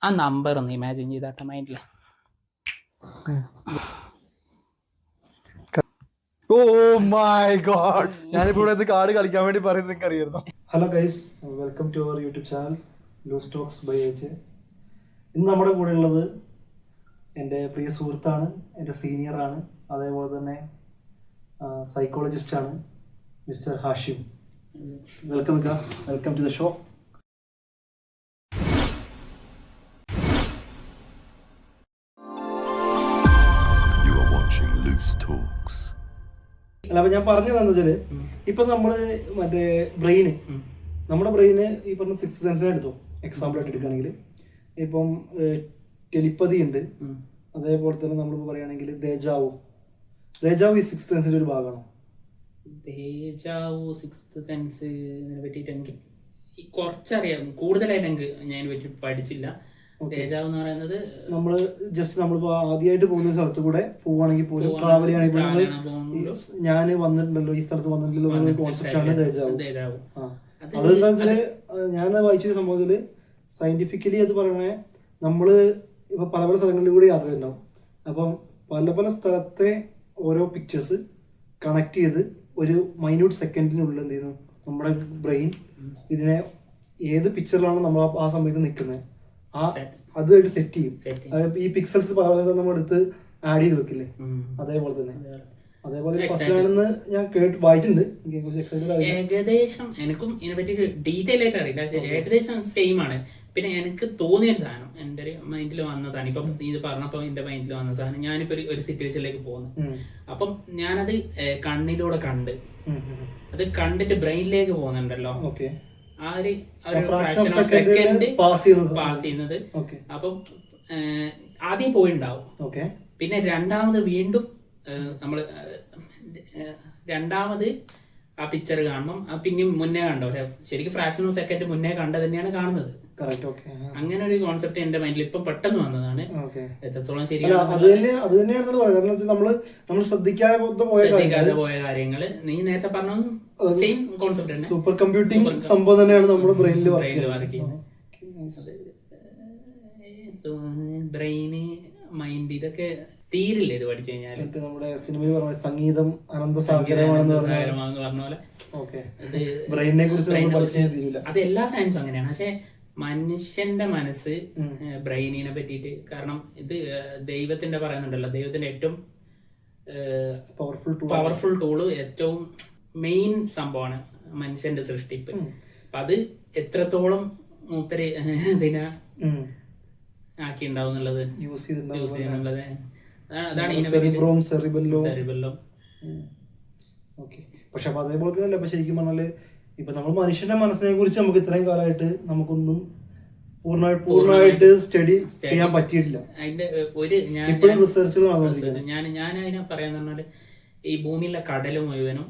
ആ നമ്പർ ഒന്ന് ഇമാജിൻ ചെയ്താട്ടെ മൈൻഡിൽ. ഓ മൈ ഗോഡ്, ഞാനിപ്പോ ഇവിടെ കാർഡ് കളിക്കാൻ വേണ്ടി പറയുന്നത് നിങ്ങൾക്ക് അറിയായിരുന്നു. Hello guys, welcome to our YouTube channel loose talks by H. ഇന്ന് നമ്മുടെ കൂടെ ഉള്ളത് എൻ്റെ പ്രിയ സുഹൃത്താണ്, എൻ്റെ സീനിയറാണ്, അതേപോലെ തന്നെ സൈക്കോളജിസ്റ്റാണ്, mister Hashim. Welcome welcome to the show. അല്ല, അപ്പൊ ഞാൻ പറഞ്ഞു എന്താ വെച്ചാല്, ഇപ്പൊ നമ്മള് മറ്റേ ബ്രെയിന്, നമ്മുടെ ബ്രെയിന് ഈ പറഞ്ഞ സിക്സ് സെൻസിനെ എടുത്തു എക്സാമ്പിൾ ആയിട്ട് എടുക്കുകയാണെങ്കിൽ, ഇപ്പം ടെലിപ്പതി ഉണ്ട്, അതേപോലെ തന്നെ നമ്മളിപ്പോ പറയുകയാണെങ്കിൽ ദേജാവു ഈ സിക്സ് സെൻസിന്റെ ഒരു ഭാഗമാണോ? ദേജാവു സിക്സ്ത് സെൻസിനെ പറ്റിയിട്ട് എനിക്ക് കുറച്ചറിയാം, കൂടുതലായിട്ട് എനിക്ക് ഞാൻ പറ്റി പഠിച്ചില്ല. ദേജാവു എന്ന് പറയുന്നത് നമ്മള് ജസ്റ്റ് നമ്മളിപ്പോ ആദ്യമായിട്ട് പോകുന്ന സ്ഥലത്ത് കൂടെ പോവുകയാണെങ്കിൽ പോലും, ട്രാവൽ ചെയ്യുകയാണെങ്കിൽ ഞാൻ വന്നിട്ടുണ്ടല്ലോ, ഈ സ്ഥലത്ത് വന്നിട്ടുണ്ടല്ലോ കോൺസെപ്റ്റ് ആണ് ദേജാവു. അതെന്താ വെച്ചാല്, ഞാൻ വായിച്ച സംഭവത്തില് സയന്റിഫിക്കലി അത് പറയണേ, നമ്മള് ഇപ്പൊ പല പല സ്ഥലങ്ങളിൽ കൂടി യാത്ര ചെയ്യുന്നുണ്ടാവും. അപ്പം പല പല സ്ഥലത്തെ ഓരോ പിക്ചേഴ്സ് കണക്ട് ചെയ്ത് ഒരു മൈന്യൂട്ട് സെക്കൻഡിനുള്ളിൽ എന്ത് ചെയ്യുന്നു, നമ്മുടെ ബ്രെയിൻ ഇതിനെ ഏത് പിക്ചറിലാണ് നമ്മൾ ആ സമയത്ത് നിൽക്കുന്നത് അതുമായിട്ട് സെറ്റ് ചെയ്യും. ഈ പിക്സൽസ് പല പല നമ്മൾ എടുത്ത് ആഡ് ചെയ്ത് വെക്കില്ലേ, അതേപോലെ തന്നെ. അതേപോലെ ഫസ്റ്റിലാണെന്ന് ഞാൻ വായിച്ചിട്ടുണ്ട്. ഏകദേശം എനിക്കും ഇതിനെപ്പറ്റി ഡീറ്റെയിൽ ആയിട്ട് അറിയില്ല, പക്ഷെ ഏകദേശം സെയിം ആണ്. പിന്നെ എനിക്ക് തോന്നിയ സാധനം, എൻ്റെ ഒരു മൈൻഡിൽ വന്ന സാധനം, ഇപ്പം ഇത് പറഞ്ഞപ്പോൾ എൻ്റെ മൈൻഡിൽ വന്ന സാധനം, ഞാനിപ്പോ ഒരു സിറ്റുവേഷനിലേക്ക് പോകുന്നു, അപ്പം ഞാനത് കണ്ണിലൂടെ കണ്ട്, അത് കണ്ടിട്ട് ബ്രെയിനിലേക്ക് പോകുന്നുണ്ടല്ലോ, ആ ഒരു ഫ്രാക്ഷൻ ഓഫ് സെക്കൻഡ് പാസ് ചെയ്യുന്നത്. അപ്പം ആദ്യം പോയിണ്ടാവും, പിന്നെ രണ്ടാമത് വീണ്ടും നമ്മള് രണ്ടാമത് ആ പിക്ചർ കാണുമ്പം പിന്നെയും മുന്നേ കണ്ടോ, ശരിക്കും ഫ്രാക്ഷൻ ഓഫ് സെക്കൻഡ് മുന്നേ കണ്ട തന്നെയാണ് കാണുന്നത്. അങ്ങനെ ഒരു കോൺസെപ്റ്റ് എന്റെ മൈൻഡിൽ ഇപ്പം പെട്ടെന്ന് വന്നതാണ്. എത്രത്തോളം നമ്മൾ ശ്രദ്ധിക്കാതെ പോയ കാര്യങ്ങള് നീ നേരത്തെ പറഞ്ഞ സെയിം കോൺസെപ്റ്റ് തന്നെ. സൂപ്പർ കമ്പ്യൂട്ടിംഗ് സംഭവം തന്നെയാണ് നമ്മുടെ ബ്രെയിനിൽ വർക്ക് ചെയ്യുന്നത്. ബ്രെയിന്, മൈൻഡ്, ഇതൊക്കെ തീരില്ല ഇത് പഠിച്ചു കഴിഞ്ഞാൽ. നമ്മുടെ സിനിമയിൽ പറഞ്ഞ സംഗീതം അനന്തസാഗരമാണെന്ന് പറഞ്ഞ പോലെ ബ്രെയിനിനെ കുറിച്ച് അത് എല്ലാ സയൻസും അങ്ങനെയാണ്. പക്ഷെ മനുഷ്യന്റെ മനസ്സ് ബ്രെയിനിനെ പറ്റിയിട്ട്, കാരണം ഇത് ദൈവത്തിന്റെ പറയുന്നുണ്ടല്ലോ, ദൈവത്തിന്റെ ഏറ്റവും പവർഫുൾ ടൂള്, ഏറ്റവും മെയിൻ സംഭവമാണ് മനുഷ്യന്റെ സൃഷ്ടിപ്പ്. അപ്പൊ അത് എത്രത്തോളം മൂപ്പര് ഇതിനെ ആക്കി ഉണ്ടാവും എന്നുള്ളത്, യൂസ് ചെയ്യുന്നുള്ളത്, അതാണ് പക്ഷെ അപ്പൊ അതേപോലെ തന്നെ ഇപ്പൊ ശരിക്കും പറഞ്ഞാല്, ഇപ്പൊ നമ്മൾ മനുഷ്യന്റെ മനസ്സിനെ കുറിച്ച് നമുക്ക് ഇത്രയും കാലമായിട്ട് നമുക്കൊന്നും പൂർണ്ണമായിട്ട് സ്റ്റഡി ചെയ്യാൻ പറ്റിയിട്ടില്ല. അതിന്റെ ഒരു ഇപ്പോഴും റിസർച്ചുകൾ ഞാൻ അതിനെ പറയാന്ന് പറഞ്ഞാല്, ഈ ഭൂമിയിലെ കടല് മുഴുവനും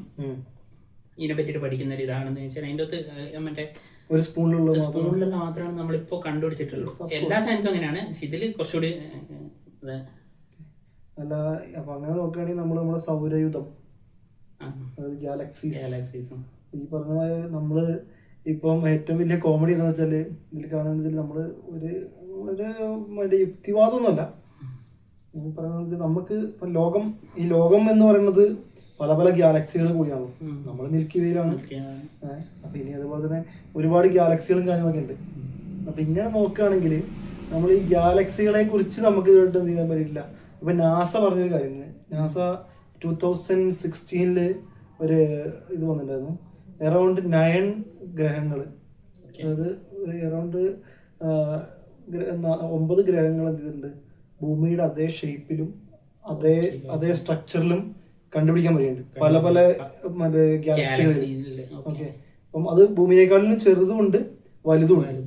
ഇതിനെ പറ്റിയിട്ട് പഠിക്കുന്ന ഒരു ഇതാണെന്ന് വെച്ചാൽ, അതിന്റെ അകത്ത് മറ്റേ ഒരു സ്പൂണിലുള്ള മാത്രമാണ് നമ്മളിപ്പോ കണ്ടുപിടിച്ചിട്ടുള്ളൂ. എല്ലാ സയൻസും അങ്ങനെയാണ്, ഇതില് കുറച്ചുകൂടി അല്ല. അപ്പൊ അങ്ങനെ നോക്കുകയാണെങ്കിൽ നമ്മുടെ സൗരയൂഥം, ഗാലക്സീസ്, ഈ പറഞ്ഞ പോലെ നമ്മള് ഇപ്പം ഏറ്റവും വലിയ കോമഡി എന്ന് വെച്ചാല്, ഇതിൽ കാണുന്നത് നമ്മള് ഒരു മറ്റേ യുക്തിവാദമൊന്നുമല്ല പറയുന്നത്, നമുക്ക് ഇപ്പൊ ഈ ലോകം എന്ന് പറയുന്നത് പല പല ഗാലക്സികൾ കൂടിയാണ്. നമ്മൾ മിൽക്കി വേയിലാണ്. അപ്പൊ ഇനി അതുപോലെ തന്നെ ഒരുപാട് ഗാലക്സികളും കാര്യങ്ങളൊക്കെ ഉണ്ട്. അപ്പൊ ഇങ്ങനെ നോക്കുകയാണെങ്കിൽ നമ്മൾ ഈ ഗാലക്സികളെ കുറിച്ച് നമുക്ക് ഇതുമായിട്ട് എന്ത് ചെയ്യാൻ പറ്റില്ല. ഇപ്പൊ നാസ പറഞ്ഞൊരു കാര്യമാണ്, നാസ 2016 ഒരു ഇത് വന്നിട്ടുണ്ടായിരുന്നു, അറൗണ്ട് 9 ഗ്രഹങ്ങൾ, അതായത് അറൗണ്ട് 9 ഗ്രഹങ്ങൾ എന്തുണ്ട് ഭൂമിയുടെ അതേ ഷേപ്പിലും അതേ സ്ട്രക്ചറിലും കണ്ടുപിടിക്കാൻ പറ്റുന്നുണ്ട്, പല പല മറ്റേ ഗാലക്സികളിൽ. ഓക്കെ, അപ്പം അത് ഭൂമിയെക്കാളിലും ചെറുതുമുണ്ട് വലുതുമുണ്ട്.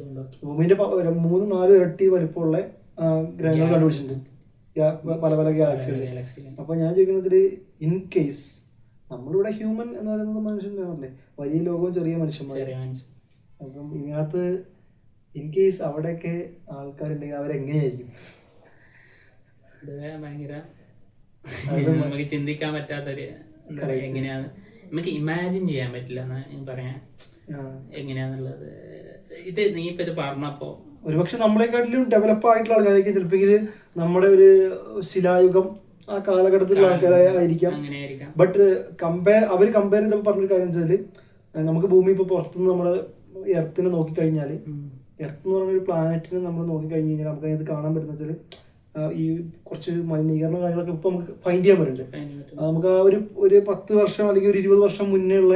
ഭൂമിന്റെ 3-4 ഇരട്ടി വലിപ്പമുള്ള ഗ്രഹങ്ങൾ കണ്ടുപിടിച്ചിട്ടുണ്ട് പല പല ഗാലക്സികളിൽ. അപ്പൊ ഞാൻ ചോദിക്കുന്നതില്, ഇൻ കേസ് നമ്മളിവിടെ ഹ്യൂമൻ എന്ന് പറയുന്നത് മനുഷ്യനാണല്ലേ, വലിയ ലോകവും ചെറിയ മനുഷ്യന്മാർ. അപ്പം ഇതിനകത്ത് ഇൻ കേസ് അവിടെയൊക്കെ ആൾക്കാരുണ്ടെങ്കിൽ അവരെങ്ങനെയായിരിക്കും? നമുക്ക് ചിന്തിക്കാൻ പറ്റാത്തൊരു, എങ്ങനെയാണ് നമുക്ക് ഇമാജിൻ ചെയ്യാൻ പറ്റില്ല എന്ന് പറയാൻ എങ്ങനെയാന്നുള്ളത്. ഇത് നീ ഇപ്പൊ ഇത് പറഞ്ഞപ്പോ ഒരുപക്ഷെ നമ്മളെക്കാട്ടിലും ഡെവലപ്പ് ആയിട്ടുള്ള ആൾക്കാരൊക്കെ ചിലപ്പോൾ നമ്മുടെ ഒരു ശിലായുഗം ആ കാലഘട്ടത്തിലുള്ള ആൾക്കാരായിരിക്കാം. ബട്ട് അവർ കമ്പയർ ചെയ്തപ്പോൾ പറഞ്ഞൊരു കാര്യം വെച്ചാൽ നമുക്ക് ഭൂമി ഇപ്പോൾ പുറത്തുനിന്ന് നമ്മൾ എർത്തിനെ നോക്കിക്കഴിഞ്ഞാൽ എർത്ത് എന്ന് പറഞ്ഞൊരു പ്ലാനറ്റിനെ നമ്മൾ നോക്കിക്കഴിഞ്ഞ് കഴിഞ്ഞാൽ നമുക്ക് അതിനകത്ത് കാണാൻ പറ്റുന്ന വെച്ചാൽ ഈ കുറച്ച് മലിനീകരണ കാര്യങ്ങളൊക്കെ ഇപ്പൊ നമുക്ക് ഫൈൻഡ് ചെയ്യാൻ പറ്റുന്നുണ്ട്. നമുക്ക് ആ ഒരു 10 വർഷം അല്ലെങ്കിൽ ഒരു 20 വർഷം മുന്നേ ഉള്ള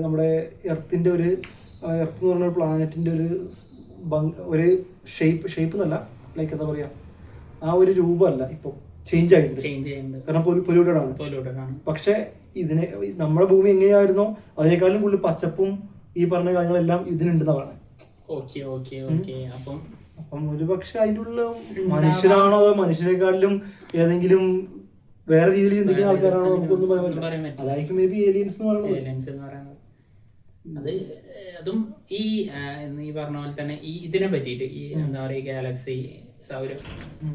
നമ്മുടെ എർത്തിന്റെ എർത്ത് എന്ന് പറഞ്ഞ പ്ലാനറ്റിന്റെ ഒരു ഷേപ്പ് എന്നല്ല, ലൈക്ക് എന്താ പറയാ, ആ ഒരു രൂപമല്ല ഇപ്പൊ ചേഞ്ച് ആയിട്ടുണ്ട്. കാരണം പൊല്യൂട്ടഡ് ആണ്. പക്ഷെ ഇതിനെ നമ്മുടെ ഭൂമി എങ്ങനെയായിരുന്നോ അതിനേക്കാളും കൂടുതൽ പച്ചപ്പും ഈ പറഞ്ഞ കാര്യങ്ങളെല്ലാം ഇതിനുണ്ടെന്നാണ് പറയുന്നത്. അപ്പം ഒരു പക്ഷെ അതിനുള്ള മനുഷ്യരാണോ അതോ മനുഷ്യരെക്കാളിലും ഏതെങ്കിലും വേറെ രീതിയിൽ ചിന്തിക്കുന്ന ആൾക്കാരാണോ നമുക്കൊന്നും പറയാൻ പറ്റില്ല. അതായിരിക്കും മേ ബി ഏലിയൻസ് എന്ന് പറയുന്നത്. അതും ഈ പറഞ്ഞ പോലെ തന്നെ ഈ ഇതിനെ പറ്റിയിട്ട് ഈ എന്താ പറയുക ഗാലക്സി സൗരം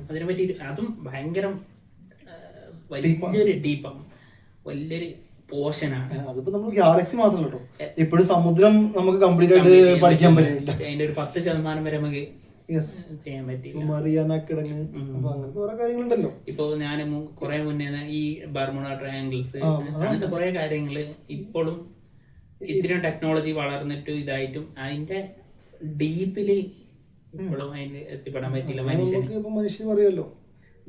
അതിനെ പറ്റിയിട്ട് അതും ഭയങ്കര വലിയൊരു ഡീപ്പാണ്, വലിയൊരു പോർഷനാണ്. അതിപ്പോ നമ്മൾ ഗാലക്സി മാത്രമല്ല കേട്ടോ, ഇപ്പോഴും സമുദ്രം നമുക്ക് കംപ്ലീറ്റ് ആയിട്ട് പഠിക്കാൻ പറ്റില്ല. അതിന്റെ ഒരു 10% വരെ നമുക്ക് ചെയ്യാൻ പറ്റില്ല. അങ്ങനത്തെ കുറെ കാര്യങ്ങളുണ്ടല്ലോ. ഇപ്പൊ ഞാൻ കുറെ മുന്നേ ഈ ബർമുഡ ട്രയാങ്കിൾസ് അങ്ങനത്തെ കുറെ കാര്യങ്ങള് ഇപ്പോഴും ഇത്രയും ടെക്നോളജി വളർന്നിട്ടും ഇതായിട്ടും അതിന്റെ ഡീപ്പില് ഇപ്പോഴും അതിന് എത്തിപ്പെടാൻ പറ്റില്ല. മനുഷ്യർ പറയുമല്ലോ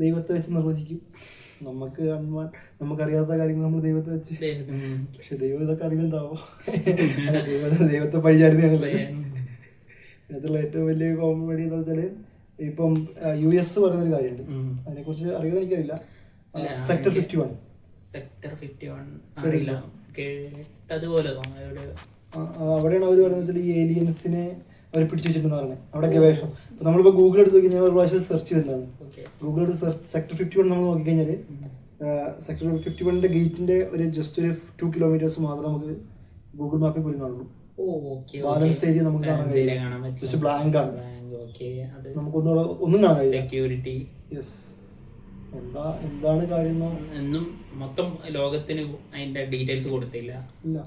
ദൈവത്തെ വെച്ച് നിർവചിക്കും, നമുക്കറിയാത്ത കാര്യങ്ങൾ നമ്മൾ ദൈവത്തെ വെച്ച്. പക്ഷെ ദൈവം ഇതൊക്കെ അറിയുന്നുണ്ടാവോ? ദൈവത്തെ പഴിചാരുന്നതാണല്ലേ. അതിനകത്തുള്ള ഏറ്റവും വലിയ കോമഡി എന്ന് വെച്ചാല് ഇപ്പം US പറയുന്നൊരു കാര്യമുണ്ട്, അതിനെ കുറിച്ച് അറിയുന്നത് എനിക്കറിയില്ല. സെക്ടർ 51 അറിയില്ല, അവിടെയാണ് അവർ പറയുന്നത് ഈ ഏലിയൻസിനെ അവർ പിടിച്ചു വെച്ചിട്ടുണ്ടെന്ന് പറഞ്ഞത്. അവിടെ ഗവേഷണം ഇപ്പൊ നമ്മളിപ്പോ ഗൂഗിൾ എടുത്ത് നോക്കി, ഞാൻ ഒരു പ്രാവശ്യം സെർച്ച് ചെയ്തിട്ടുണ്ടായിരുന്നു. ഗൂഗിൾ എടുത്ത് സെക്ടർ 51 നമ്മൾ നോക്കിക്കഴിഞ്ഞാല് സെക്ടർ 51ന്റെ ഗേറ്റിന്റെ ജസ്റ്റ് ഒരു 2 കിലോമീറ്റേഴ്സ് മാത്രം നമുക്ക് ഗൂഗിൾ മാപ്പിൽ പോലും കാണുള്ളൂ. ബാലൻസ് ഏരിയ നമുക്ക് കാണാൻ കഴിയും, ബ്ലാങ്ക് ആണ്, ഒന്നും കാണാൻ കഴിയില്ല. യെസ്, എന്താണ് കാര്യം എന്നും മൊത്തം ലോകത്തിന് അതിന്റെ ഡീറ്റെയിൽസ് കൊടുത്തില്ല. ഇല്ല,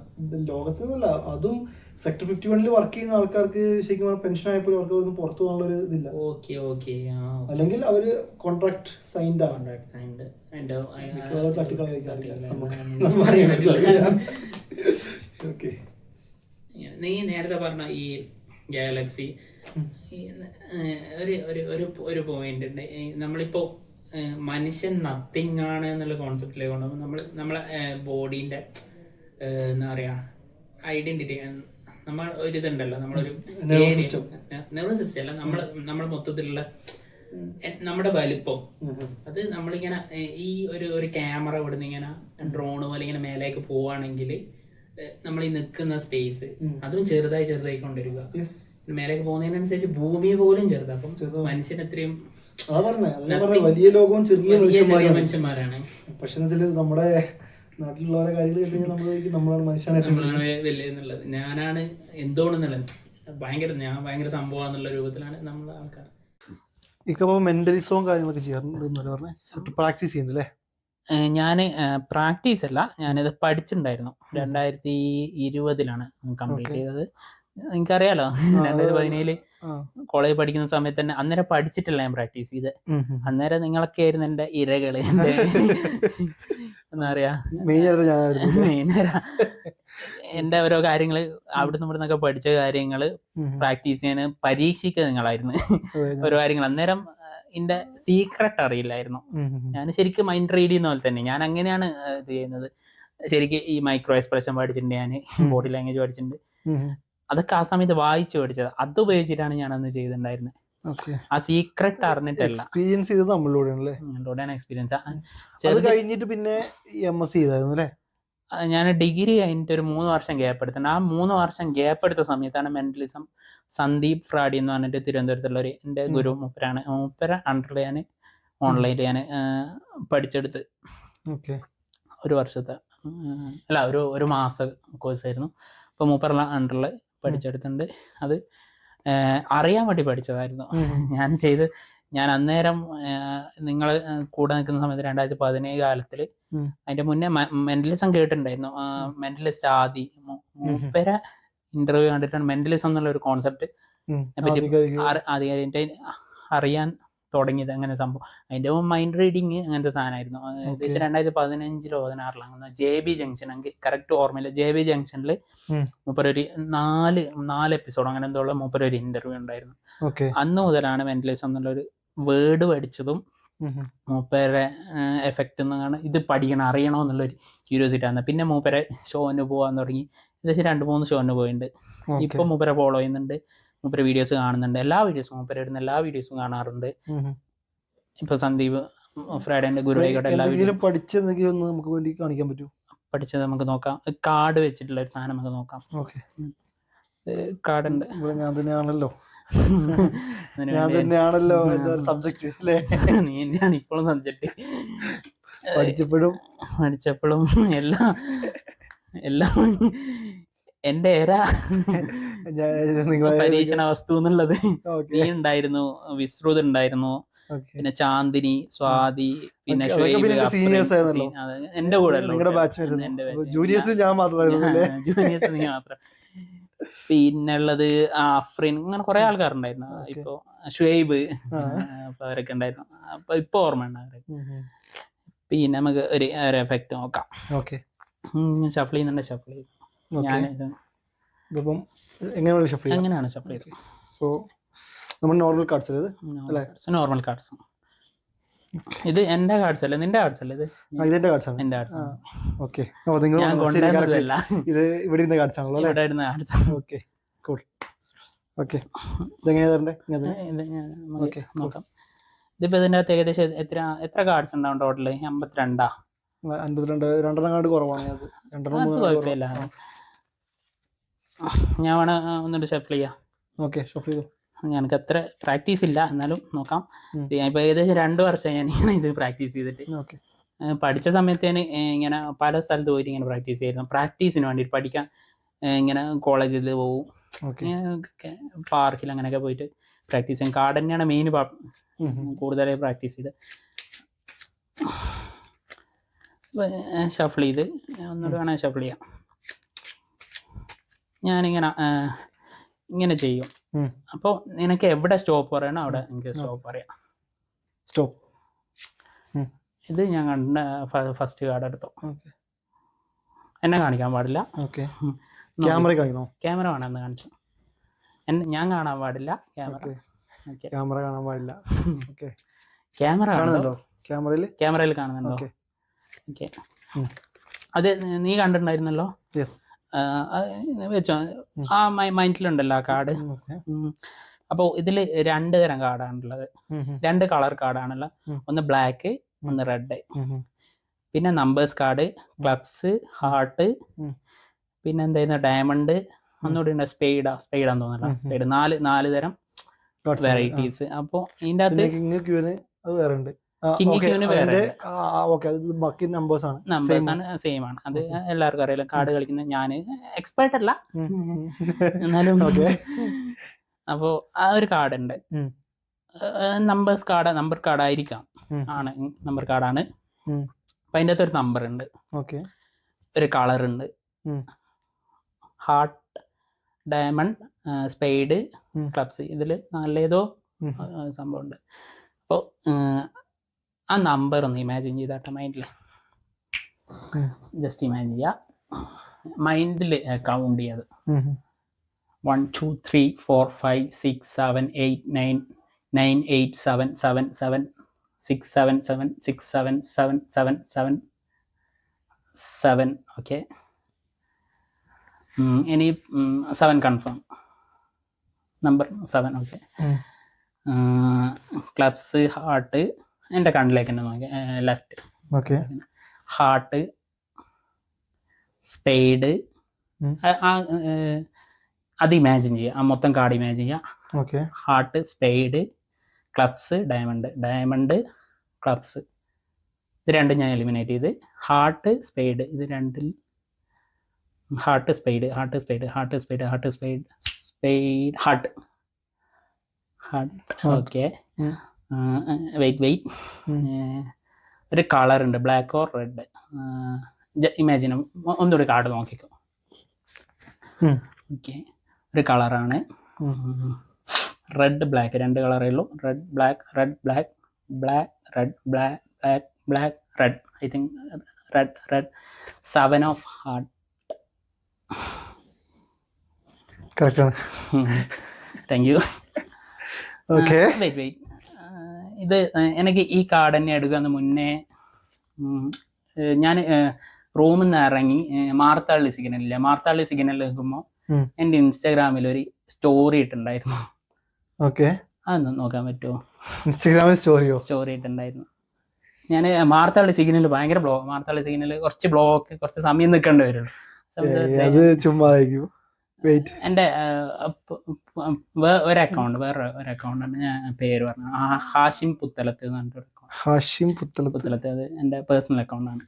ലോകത്തിനല്ല, അതും സെക്ടർ 51 വർക്ക് ചെയ്യുന്ന ആൾക്കാർക്ക് ശരിക്കും പെൻഷൻ ആയപ്പോഴും അവർക്ക് പുറത്തു പോകാനുള്ള ഒരു ഇതില്ല. അല്ലെങ്കിൽ അവര് കോൺട്രാക്ട് സൈൻഡ് ആണ്. നീ നേരത്തെ പറഞ്ഞ ഈ ഗാലക്സി ഒരു പോയിന്റ് ഉണ്ട്. നമ്മളിപ്പോ മനുഷ്യൻ നത്തിങ് ആണ് എന്നുള്ള കോൺസെപ്റ്റിലേക്ക് കൊണ്ടുപോകും. നമ്മളെ ബോഡീന്റെ എന്താ പറയാ ഐഡന്റിറ്റി, നമ്മൾ ഒരിതുണ്ടല്ലോ, നമ്മളൊരു നെർവസ് സിസ്റ്റം അല്ല, നമ്മുടെ മൊത്തത്തിലുള്ള നമ്മുടെ വലിപ്പം, അത് നമ്മളിങ്ങനെ ഈ ഒരു ക്യാമറ ഇവിടുന്ന് ഇങ്ങനെ ഡ്രോണ് പോലെ ഇങ്ങനെ മേലേക്ക് പോവാണെങ്കിൽ നമ്മൾ ഈ നിൽക്കുന്ന സ്പേസ് അതും ചെറുതായി കൊണ്ടിരിക്കുക. മേലേക്ക് പോകുന്നതിനനുസരിച്ച് ഭൂമി പോലും ചെറുതാ. അപ്പം മനുഷ്യൻ എത്രയും വലിയ ലോകവും ചെറിയ മനുഷ്യന്മാരാണ്. പക്ഷെ നമ്മുടെ നാട്ടിലുള്ള കാര്യങ്ങൾ നമ്മളാണ് മനുഷ്യനാണ് വലിയെന്നുള്ളത്, ഞാനാണ് എന്തോണെന്നുള്ളത് ഞാൻ ഭയങ്കര സംഭവം രൂപത്തിലാണ് നമ്മളെ ആൾക്കാർ. ഇപ്പൊ മെന്റലിസവും കാര്യങ്ങളൊക്കെ ചെയ്യാറുണ്ട്, പ്രാക്ടീസ് ചെയ്യുന്നുണ്ടല്ലേ? ഞാൻ പ്രാക്ടീസ് അല്ല, ഞാനിത് പഠിച്ചിട്ടുണ്ടായിരുന്നു. 2020 കംപ്ലീറ്റ് ചെയ്തത്. നിങ്ങൾക്കറിയാലോ, 2017 കോളേജ് പഠിക്കുന്ന സമയത്ത് തന്നെ അന്നേരം പഠിച്ചിട്ടില്ല ഞാൻ പ്രാക്ടീസ് ചെയ്ത്. അന്നേരം നിങ്ങളൊക്കെ ആയിരുന്നു എന്റെ ഇരകള്, എന്താ പറയാ എന്റെ ഓരോ കാര്യങ്ങള് അവിടുന്ന് ഇവിടുന്നൊക്കെ പഠിച്ച കാര്യങ്ങള് പ്രാക്ടീസ് ചെയ്യാൻ പരീക്ഷിക്കുക നിങ്ങളായിരുന്നു ഓരോ കാര്യങ്ങൾ. അന്നേരം എന്റെ സീക്രട്ട് അറിയില്ലായിരുന്നു. ഞാൻ ശരിക്കും മൈൻഡ് റീഡ് ചെയ്യുന്ന പോലെ തന്നെ ഞാൻ അങ്ങനെയാണ് ഇത് ചെയ്യുന്നത്. ശരിക്കും ഈ മൈക്രോ എക്സ്പ്രഷൻ പഠിച്ചിട്ടുണ്ട്, ഞാൻ ബോഡി ലാംഗ്വേജ് പഠിച്ചിട്ടുണ്ട്. അതൊക്കെ ആ സമയത്ത് വായിച്ചു പഠിച്ചത്, അത് ഉപയോഗിച്ചിട്ടാണ് ഞാൻ അന്ന് ചെയ്തിട്ടുണ്ടായിരുന്നത്. ആ സീക്രട്ട് അറിഞ്ഞിട്ടല്ല, എക്സ്പീരിയൻസ് ചെയ്തത് നമ്മളോടെയാണ് എക്സ്പീരിയൻസ്. കഴിഞ്ഞിട്ട് പിന്നെ MSc ചെയ്തായിരുന്നു അല്ലേ? ഞാൻ ഡിഗ്രി കഴിഞ്ഞിട്ട് ഒരു 3 വർഷം ഗ്യാപ്പ് എടുത്തിട്ടുണ്ട്. ആ 3 വർഷം ഗ്യാപ്പ് എടുത്ത സമയത്താണ് മെന്റലിസം സന്ദീപ് ഫ്രാഡി എന്ന് പറഞ്ഞിട്ട് തിരുവനന്തപുരത്തുള്ള ഒരു എൻ്റെ ഗുരു മൂപ്പര അണ്ടറിൽ ഞാൻ ഓൺലൈനിൽ ഞാൻ പഠിച്ചെടുത്ത്. ഒരു വർഷത്തെ അല്ല, ഒരു മാസ കോഴ്സായിരുന്നു. അപ്പോൾ മൂപ്പറുള്ള അണ്ടറിൽ പഠിച്ചെടുത്തിട്ടുണ്ട്. അത് അറിയാൻ വേണ്ടി പഠിച്ചതായിരുന്നു. ഞാൻ അന്നേരം നിങ്ങൾ കൂടെ നിൽക്കുന്ന സമയത്ത് 2017 കാലത്തിൽ, അതിന്റെ മുന്നേ മെന്റലിസം കേട്ടിട്ടുണ്ടായിരുന്നു. മെന്റലിസ്റ്റ് മൂപ്പര ഇന്റർവ്യൂ കണ്ടിട്ടാണ് മെന്റലിസം എന്നുള്ള ഒരു കോൺസെപ്റ്റ് ആദ്യമായിട്ട് അറിയാൻ തുടങ്ങിയത് അങ്ങനെ സംഭവം. അതിൻ്റെ മൈൻഡ് റീഡിങ് അങ്ങനത്തെ സാധനമായിരുന്നു. ഏകദേശം 2015-16 അങ്ങനെ JB ജംഗ്ഷൻ, എനിക്ക് കറക്റ്റ് ഓർമ്മയില്ല. JB ജംഗ്ഷനിൽ മൂപ്പരൊരു 4 എപ്പിസോഡ് അങ്ങനെ എന്തോ ഉള്ള മൂപ്പരൊരു ഇന്റർവ്യൂ ഉണ്ടായിരുന്നു. അന്ന് മുതലാണ് മെന്റലിസം എന്നുള്ളൊരു വേർഡ് പഠിച്ചതും മൂപ്പരെ എഫക്റ്റ് എന്നാണ് ഇത് പഠിക്കണം അറിയണോ എന്നുള്ളൊരു ക്യൂരിയോസിറ്റി ആണ്. പിന്നെ മൂപ്പരെ ഷോന് പോകാൻ തുടങ്ങി. ഏകദേശം 2-3 ഷോന് പോയിട്ടുണ്ട്. ഇപ്പം മൂപ്പരെ ഫോളോ ചെയ്യുന്നുണ്ട്, മൂപ്പരെ വീഡിയോസ് കാണുന്നുണ്ട്. എല്ലാ വീഡിയോസും മൂപ്പരെ ഇടുന്ന എല്ലാ വീഡിയോസും കാണാറുണ്ട്. ഇപ്പൊ സന്ദീപ് ഫ്രൈഡേന്റെ ഗുരുവായൂർ എല്ലാ വീഡിയോസും പഠിച്ചത് നമുക്ക് നോക്കാം. കാർഡ് വെച്ചിട്ടുള്ള ഒരു സാധനം നമുക്ക് നോക്കാം. കാർഡുണ്ട്. ഞാൻ തന്നെയാണല്ലോ സബ്ജക്ട് അല്ലേ? നീ തന്നെയാണ് ഇപ്പോഴും സബ്ജക്ട്. പഠിച്ചപ്പോഴും എല്ലാം എന്റെ പരീക്ഷണ വസ്തു എന്നുള്ളത് നീ ഉണ്ടായിരുന്നു, വിശ്രുത് ഉണ്ടായിരുന്നു, പിന്നെ ചാന്ദിനി, സ്വാതി, പിന്നെ എന്റെ കൂടെ ജൂനിയേഴ്സ് നീ മാത്രം. പിന്നെ ഉള്ളത് അഫ്രീൻ, അങ്ങനെ കുറെ ആൾക്കാരുണ്ടായിരുന്നു. ഇപ്പൊ ഷുഹൈബ്, അപ്പൊ അവരൊക്കെ ഉണ്ടായിരുന്നു. അപ്പൊ ഇപ്പൊ ഓർമ്മ ഉണ്ട്. പിന്നെ നമുക്ക് ഒരു എഫക്റ്റ് നോക്കാം. ഷഫിൾ ചെയ്യുന്നുണ്ട്. ഷഫിൾ ചെയ്യും ഞാൻ. എങ്ങനെയാണ് ഷഫിൾ ചെയ്തത്? സോ നമ്മൾ നോർമൽ കാർഡ്സ്, നോർമൽ കാർഡ്സ്. ഇത് എന്റെ കാർഡ്സ് അല്ല, നിന്റെ കാർഡ്സ് അല്ലേ? ഇത് ഇതെന്റെ കാർഡ്സ് ആണ്. എന്റെ കാർഡ്സ് ആണ്. ഓക്കെ, ഞാൻ കൊണ്ടുവരുന്നതല്ല, ഇത് ഇവിടെ ഇരുന്ന കാർഡ്സ് ആണല്ലോ അല്ലേ? ഇവിടെ ഇരുന്ന കാർഡ്സ്. Okay, cool. ഓക്കെ, ഇതെങ്ങനെയാ തരണ്ടേ? നോക്കാം. ഇതിപ്പോ ഇതിന്റെ അകത്ത് ഏകദേശം എത്ര കാർഡ്സ് ഉണ്ടാവും ടോട്ടല്? 52. 52. 2 കാർഡ് കുറവാണ്. അത് കുഴപ്പമില്ല. ഞാൻ വേണ ഒന്നുകൂടി ഷഫിൾ ചെയ്യാം. ഓക്കെ, ഷഫിൾ ചെയ്തു. ഞങ്ങൾക്ക് അത്ര പ്രാക്ടീസ് ഇല്ല, എന്നാലും നോക്കാം. ഇപ്പൊ ഏകദേശം 2 വർഷം ഞാൻ ഇങ്ങനെ ഇത് പ്രാക്ടീസ് ചെയ്തിട്ട്. പഠിച്ച സമയത്ത് ഞാൻ ഇങ്ങനെ പല സ്ഥലത്ത് പോയിട്ട് ഇങ്ങനെ പ്രാക്ടീസ് ചെയ്യായിരുന്നു. പ്രാക്ടീസിന് വേണ്ടിയിട്ട് പഠിക്കാൻ ഇങ്ങനെ കോളേജിൽ പോകും, പാർക്കിൽ അങ്ങനെയൊക്കെ പോയിട്ട് പ്രാക്ടീസ് ചെയ്യും. കാർഡ് തന്നെയാണ് മെയിൻ കൂടുതലായി പ്രാക്ടീസ് ചെയ്ത്. ഷഫിൾ ചെയ്ത് ഒന്നുകൂടെ വേണേൽ ഷഫിൾ ചെയ്യാം. ഞാനിങ്ങനെ ചെയ്യും. അപ്പോൾ നിനക്ക് എവിടെ സ്റ്റോപ്പ് പറയണോ അവിടെ എനിക്ക് സ്റ്റോപ്പ് പറയാം. സ്റ്റോപ്പ്. ഇത് ഞാൻ കണ്ട ഫസ്റ്റ് കാർഡ് എടുത്തോ. എന്നെ കാണിക്കാൻ പാടില്ല. ക്യാമറ വേണമെന്ന് കാണിച്ചു. ഞാൻ കാണാൻ പാടില്ല. ക്യാമറ കാണാൻ പാടില്ല. ക്യാമറ കാണുന്നുണ്ടോ? ക്യാമറയിൽ കാണുന്നുണ്ടോ? ഓക്കെ, അത് നീ കണ്ടിട്ടുണ്ടായിരുന്നല്ലോ. വെച്ചോ, ആ മൈൻഡിലുണ്ടല്ലോ ആ കാർഡ്. അപ്പോൾ ഇതിൽ 2 തരം കാർഡാണുള്ളത്, 2 കളർ കാർഡാണുള്ളത്. ഒന്ന് ബ്ലാക്ക്, ഒന്ന് റെഡ്. പിന്നെ നമ്പേഴ്സ് കാർഡ്, ക്ലബ്സ്, ഹാർട്ട്, പിന്നെ എന്തായിരുന്നു ഡയമണ്ട്, ഒന്നുകൂടി ഉണ്ട് സ്പെയ്ഡാന്ന് തോന്നുന്നില്ല. സ്പെയ്ഡ്. 4 തരം വെറൈറ്റീസ്. അപ്പോൾ ഇതിൻ്റെ അകത്ത് നമ്പേഴ്സാണ് സെയിം ആണ്. അത് എല്ലാവർക്കും അറിയാലോ. കാർഡ് കളിക്കുന്ന ഞാൻ എക്സ്പേർട്ട് അല്ല, എന്നാലും. അപ്പോ ആ ഒരു കാർഡ് ഉണ്ട്, നമ്പർ കാർഡായിരിക്കാം. നമ്പർ കാർഡാണ്. അപ്പൊ അതിൻ്റെ അകത്ത് ഒരു നമ്പർ ഉണ്ട്, ഒരു കളർ ഉണ്ട്, ഹാർട്ട്, ഡയമണ്ട്, സ്പെയ്ഡ്, ക്ലബ്സ്. ഇതിൽ നല്ലതോ സംഭവം ഉണ്ട്. അപ്പോൾ ആ നമ്പർ ഒന്ന് ഇമാജിൻ ചെയ്താട്ടെ മൈൻഡിൽ. ജസ്റ്റ് ഇമാജിൻ ചെയ്യുക, മൈൻഡിൽ കൗണ്ട് ചെയ്യത്. 1 2 3 4 5 6 7 8 9 9 8 7 7 7 6 7 7 6 7 7 7 7 7. ഓക്കെ, ഇനി 7 confirm. Number 7. Okay, clubs, heart. എൻ്റെ കണ്ണിലേക്ക് തന്നെ നോക്കി, ലെഫ്റ്റ്. Okay, heart, spade. അത് ഇമാജിൻ ചെയ്യുക, ആ മൊത്തം കാർഡ് ഇമാജിൻ ചെയ്യുക. Heart, spade, clubs, diamond, clubs. ഇത് 2 ഞാൻ എലിമിനേറ്റ് ചെയ്ത്. ഹാർട്ട്, സ്പെയ്ഡ്, ഇത് 2ൽ heart, spade, heart, spade, heart, spade, heart, spade, spade, heart. Okay, wait. ഒരു കളർ ഉണ്ട്, ബ്ലാക്ക് ഓർ റെഡ്. ഇമാജിൻ, ഒന്നുകൂടി കാർഡ് നോക്കിക്കോ. ഓക്കെ, ഒരു കളറാണ്. റെഡ് ബ്ലാക്ക് 2 കളറേ ഉള്ളൂ. Red black red black black red black black black red. I think red red 7 of heart. കറക്റ്റാണ്. Thank you. Okay, wait ഇത് എനിക്ക് ഈ കാർഡ് തന്നെ എടുക്കുന്ന മുന്നേ ഞാൻ റൂമിൽ നിന്ന് ഇറങ്ങി മാർത്താള്ളി സിഗ്നലില്ല, മാർത്താള്ളി സിഗ്നലിൽ നിൽക്കുമ്പോൾ എൻ്റെ ഇൻസ്റ്റാഗ്രാമിൽ ഒരു സ്റ്റോറി ഇട്ടുണ്ടായിരുന്നു. ഓക്കെ, അതൊന്ന് നോക്കാൻ പറ്റുമോ? ഇൻസ്റ്റാഗ്രാമിൽ സ്റ്റോറി ഇട്ടുണ്ടായിരുന്നു. ഞാൻ മാർത്താള്ളി സിഗ്നൽ ഭയങ്കര മാർത്താള്ളി സിഗ്നൽ കുറച്ച് സമയം നിൽക്കേണ്ടി വരുള്ളൂ. എൻ്റെ ഒരു അക്കൗണ്ട്, വേറെ ഒരു അക്കൗണ്ടാണ്, ഞാൻ പേര് പറഞ്ഞു, ഹാഷിം പുത്തലത്ത് എന്ന് പറഞ്ഞിട്ടൊരു അക്കൗണ്ട്. ഹാഷിം പുത്തലത്ത്, അത് എൻ്റെ പേഴ്സണൽ അക്കൗണ്ടാണ്.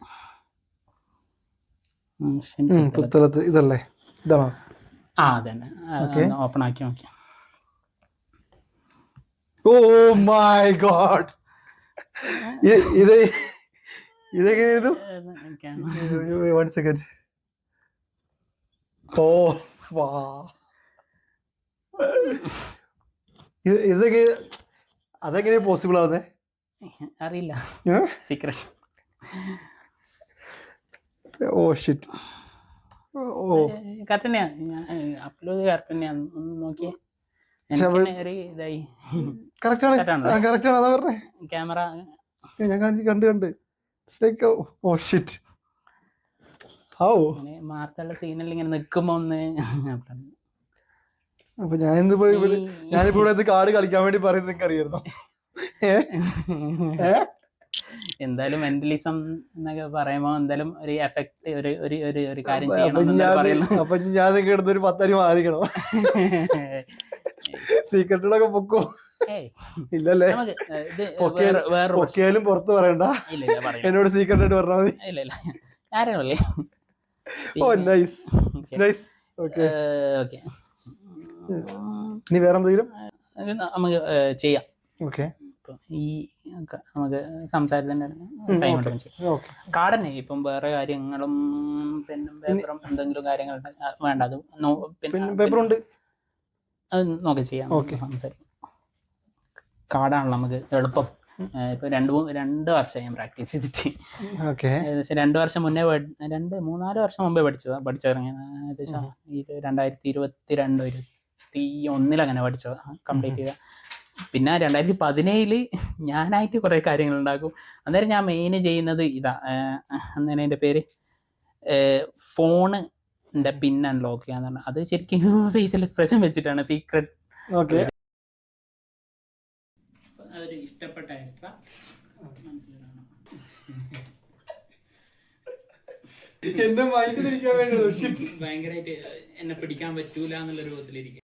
പുത്തലത്ത് ഇതല്ലേ, ഇതാണോ? ആ അതന്നെ. ഓപ്പൺ ആക്കി നോക്കി. ഓ മൈ ഗോഡ്, ഇതെങ്ങനെയായിരുന്നു? 1 സെക്കൻഡ്. ഓ വാ, അതെങ്ങനെ പോസിബിൾ ആവുന്നേ? അറിയില്ല, secret. Oh shit. Oh correct തന്നെയാ, അപ്ലോഡ് കറക്റ്റ് തന്നെയാണ്. ഒന്ന് നോക്കിയേ, ഇതായി. ക്യാമറ ഞാൻ കണ്ട്. Oh shit. മാർത്തുള്ള സീനിൽ ഇങ്ങനെ നിൽക്കുമ്പോ ഒന്ന് അപ്പൊ ഞാനിപ്പോ ഇവിടെ കാർഡ് കളിക്കാൻ വേണ്ടി പറയുന്നത് നിങ്ങൾക്ക് അറിയായിരുന്നോ? എന്തായാലും മെന്റലിസം എന്നൊക്കെ പറയുമ്പോ എന്തായാലും ഒരു എഫക്ട്, ഒരു കാര്യം ചെയ്യണം. അപ്പൊ ഞാൻ നിങ്ങൾക്ക് ഒരു 10 അടി മാറിക്കണോ? സീക്രട്ടുകളൊക്കെ പൊക്കോ? ഇല്ലല്ലേ, പൊക്കിയാലും പുറത്ത് പറയണ്ട, എന്നോട് സീക്രട്ട് ആയിട്ട് പറഞ്ഞാൽ മതി. ഇല്ല ആരാണല്ലേ. ഓ നൈസ് നൈസ്. ഓക്കെ, ഇനി വേറെ എന്തെങ്കിലും നമുക്ക് ചെയ്യാം. ഓക്കെ, ഈ നമുക്ക് സംസാരത്തിന്റെ ടൈം കാർഡ് തന്നെ. ഇപ്പം വേറെ കാര്യങ്ങളും പെന്നും പേപ്പറും എന്തെങ്കിലും കാര്യങ്ങൾ വേണ്ട, അത് പേപ്പറുണ്ട്, അത് നോക്കി ചെയ്യാം. സംസാരിക്കും. കാർഡാണല്ലോ നമുക്ക് എളുപ്പം. ഇപ്പൊ 2 വർഷം ഞാൻ പ്രാക്ടീസ് ചെയ്തിട്ട്, ഏകദേശം 2 വർഷം മുന്നേ 3-4 വർഷം മുമ്പേ പഠിച്ചിറങ്ങിയത്. ഏകദേശം 2022-2021 അങ്ങനെ പഠിച്ചത്, കംപ്ലീറ്റ് ചെയ്ത. പിന്നെ 2017 ഞാനായിട്ട് കുറേ കാര്യങ്ങൾ ഉണ്ടാക്കും. അന്നേരം ഞാൻ മെയിൻ ചെയ്യുന്നത് ഇതാ, അന്നേരം എൻ്റെ പേര് ഫോണിൻ്റെ പിൻ അൺലോക്ക് ചെയ്യാന്ന് പറഞ്ഞാൽ, അത് ശരിക്കും ഫേഷ്യൽ എക്സ്പ്രഷൻ വെച്ചിട്ടാണ്. സീക്രട്ട് അതൊരു ഇഷ്ടപ്പെട്ട മനസ്സിലാണ്. ഭയങ്കരമായിട്ട് എന്നെ പിടിക്കാൻ പറ്റൂല എന്നുള്ള രൂപത്തിലിരിക്കും.